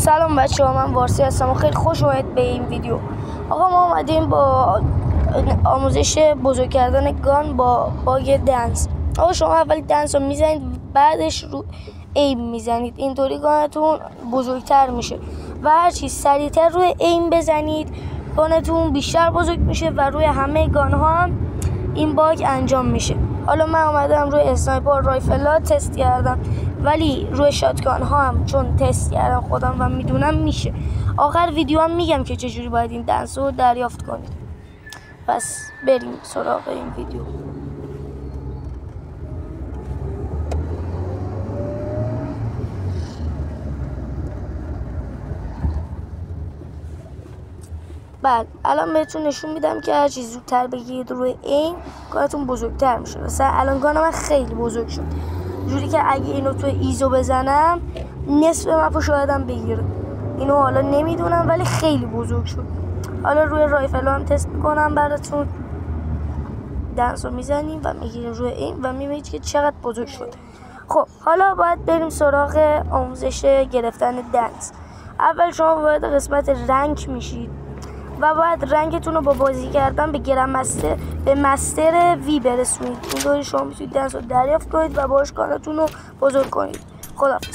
سلام بچه ها، من وارسی هستم و خیلی خوش اومدید به این ویدیو. آقا ما اومدیم با آموزش بزرگ کردن گان با باگ دنس. آقا شما اول دنس رو میزنید، بعدش رو ایم میزنید، اینطوری گانتون بزرگتر میشه و هرچی سریعتر روی ایم بزنید گانتون بیشتر بزرگ میشه و روی همه گان ها هم این باگ انجام میشه. حالا من اومدم روی اسنایپر رایفل تست کردم، ولی روی شاتگان ها هم چون تست کردم خودم و میدونم میشه. آخر ویدیو هم میگم که چجوری باید این دنس رو دریافت کنید. پس بریم سراغ این ویدیو. بعد الان بهتون نشون میدم که هر چیز زودتر بگیرید روی این گانتون بزرگتر میشه. مثلا الان گان من خیلی بزرگ شد، جوری که اگه اینو تو ایزو بزنم نصف مپو شایدم بگیره. اینو حالا نمیدونم ولی خیلی بزرگ شد. حالا روی رایفل هم تست میکنم براتون. دنس رو میزنیم و میگیریم روی این و میبینید که چقدر بزرگ شد. خب حالا باید بریم سراغ آموزش گرفتن دنس. اول شما باید قسمت رنگ میشید و باید رنگتون رو با بازی کردن به گرندمستر به مستر وی برسونید. اینطوری شما میتونید دنس رو دریافت کنید و باهاش کانالتون رو بزرگ کنید. خداحافظ.